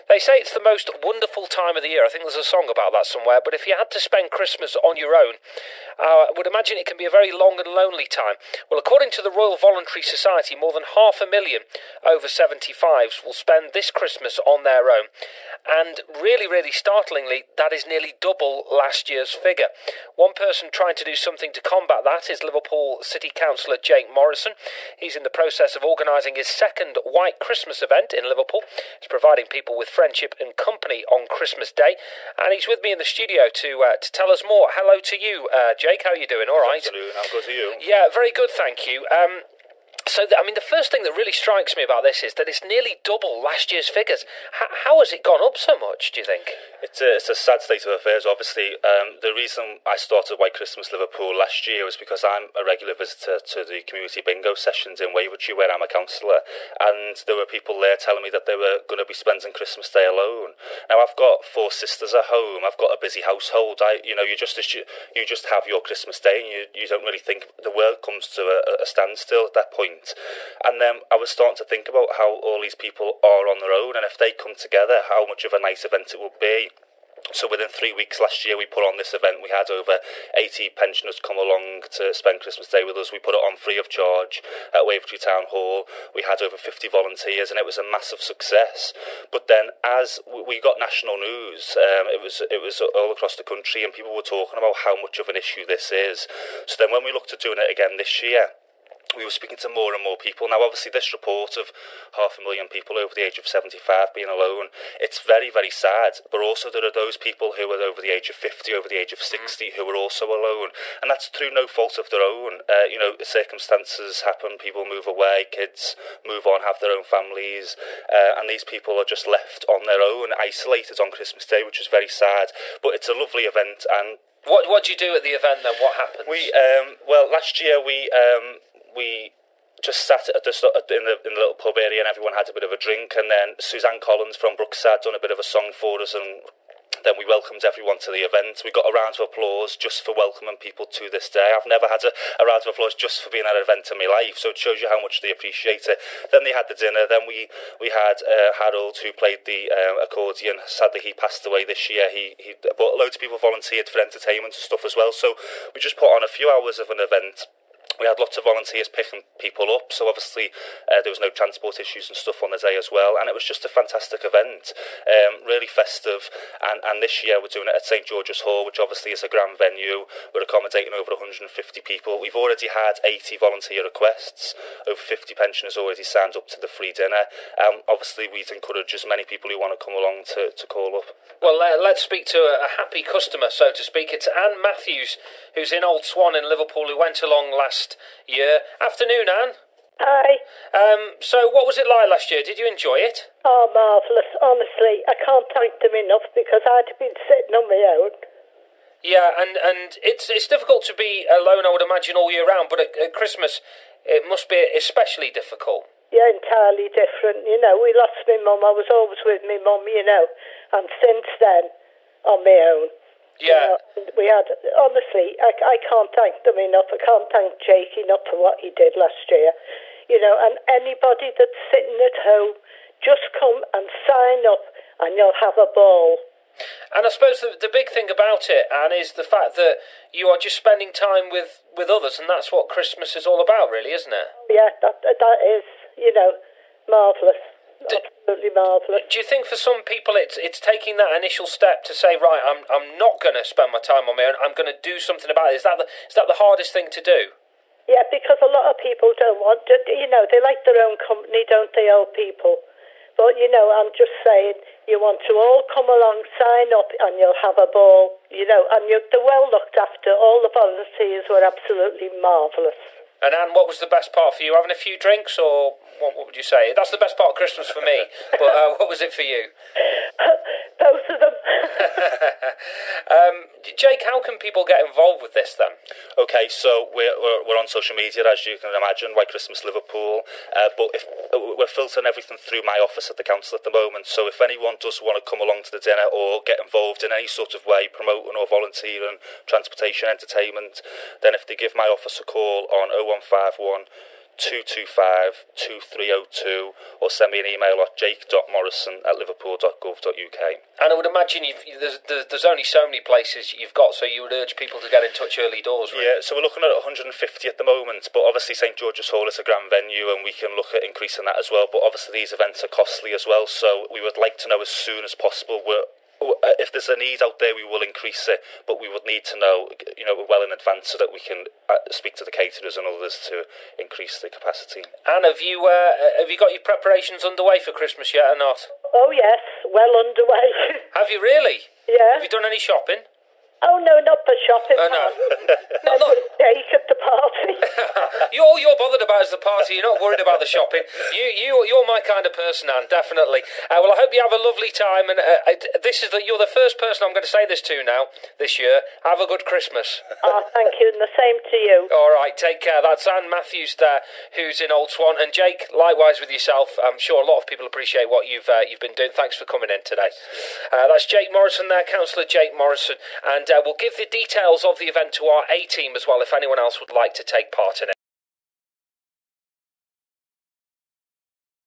They say it's the most wonderful time of the year. I think there's a song about that somewhere. But if you had to spend Christmas on your own, I would imagine it can be a very long and lonely time. Well, according to the Royal Voluntary Society, more than 500,000 over 75s will spend this Christmas on their own. And really, really startlingly, that is nearly double last year's figure. One person trying to do something to combat that is Liverpool City Councillor Jake Morrison. He's in the process of organising his second White Christmas event in Liverpool. He's providing people with friendship and company on Christmas Day. And he's with me in the studio to tell us more. Hello to you, Jake. How are you doing? All right? Absolutely. How good are you? Yeah, very good, thank you. The first thing that really strikes me about this is that it's nearly double last year's figures. How has it gone up so much, do you think? It's a sad state of affairs, obviously. The reason I started White Christmas Liverpool last year was because I'm a regular visitor to the community bingo sessions in Wavertree, where I'm a councillor, and there were people there telling me that they were going to be spending Christmas Day alone. Now, I've got 4 sisters at home, I've got a busy household. You just have your Christmas Day, and you don't really think the world comes to a standstill at that point. And then I was starting to think about how all these people are on their own, and if they come together, how much of a nice event it would be. So within 3 weeks last year, we put on this event. We had over 80 pensioners come along to spend Christmas Day with us. We put it on free of charge at Wavertree Town Hall. We had over 50 volunteers, and it was a massive success. But then, as we got national news, it was all across the country, and people were talking about how much of an issue this is. So then, when we looked at doing it again this year, we were speaking to more and more people. Now, obviously, this report of 500,000 people over the age of 75 being alone, it's very, very sad. But also, there are those people who are over the age of 50, over the age of 60, who are also alone. And that's through no fault of their own. Circumstances happen, people move away, kids move on, have their own families. And these people are just left on their own, isolated on Christmas Day, which is very sad. But it's a lovely event. And What did you do at the event then? What happened? Last year we just sat in the little pub area, and everyone had a bit of a drink, and then Suzanne Collins from Brookside done a bit of a song for us, and then we welcomed everyone to the event. We got a round of applause just for welcoming people to this day. I've never had a round of applause just for being at an event in my life, so it shows you how much they appreciate it. Then they had the dinner. Then we had Harold, who played the accordion. Sadly, he passed away this year. But loads of people volunteered for entertainment and stuff as well, so we just put on a few hours of an event. We had lots of volunteers picking people up, so obviously there was no transport issues and stuff on the day as well, and it was just a fantastic event, really festive, and this year we're doing it at St George's Hall, which obviously is a grand venue. We're accommodating over 150 people. We've already had 80 volunteer requests, over 50 pensioners already signed up to the free dinner. Obviously we'd encourage as many people who want to come along to call up. Well, let's speak to a happy customer, so to speak. It's Ann Mathews, who's in Old Swan in Liverpool, who went along last year. Afternoon, Ann. Hi. So what was it like last year? Did you enjoy it? Oh, marvellous. Honestly, I can't thank them enough, because I'd have been sitting on my own. Yeah, and it's difficult to be alone, I would imagine, all year round, but at Christmas it must be especially difficult. Yeah, entirely different. We lost my mum. I was always with my mum, and since then, on my own. Yeah. We had, honestly, I can't thank them enough. I can't thank Jake enough for what he did last year. And anybody that's sitting at home, just come and sign up and you'll have a ball. And I suppose the big thing about it, Anne, is the fact that you are just spending time with others, and that's what Christmas is all about, really, isn't it? Yeah, that is, marvellous. Absolutely marvellous. Do you think for some people it's taking that initial step to say, right, I'm not going to spend my time on my own, I'm going to do something about it? Is that the hardest thing to do? Yeah, because a lot of people don't want to, they like their own company, don't they, old people? But, I'm just saying, you want to all come along, sign up, and you'll have a ball, and they're well looked after. All the volunteers were absolutely marvellous. And Anne, what was the best part for you? Having a few drinks, or what would you say? That's the best part of Christmas for me, but what was it for you? Both of them. Jake, how can people get involved with this then? Okay, so we're on social media, as you can imagine, White Christmas Liverpool, but if we're filtering everything through my office at the council at the moment, so if anyone does want to come along to the dinner or get involved in any sort of way, promoting or volunteering, transportation, entertainment, then if they give my office a call on 0151 225 2302, or send me an email at jake.morrison@liverpool.gov.uk. And I would imagine there's only so many places you've got, so you would urge people to get in touch early doors, right? Yeah, so we're looking at 150 at the moment, but obviously St George's Hall is a grand venue and we can look at increasing that as well, but obviously these events are costly as well, so we would like to know as soon as possible. If there's a need out there, we will increase it, but we would need to know, well in advance so that we can speak to the caterers and others to increase the capacity. Anne, have you got your preparations underway for Christmas yet or not? Oh yes, well underway. Have you really? Yeah. Have you done any shopping? Oh no, not for shopping. Oh no. Not for cake at the party. All you're bothered about is the party. You're not worried about the shopping. You're my kind of person, Anne. Definitely. Well, I hope you have a lovely time. And you're the first person I'm going to say this to now this year. Have a good Christmas. Oh, thank you, and the same to you. All right, take care. That's Ann Mathews there, who's in Old Swan, and Jake. Likewise with yourself. I'm sure a lot of people appreciate what you've been doing. Thanks for coming in today. That's Jake Morrison there, Councillor Jake Morrison, and we'll give the details of the event to our A team as well if anyone else would like to take part in it.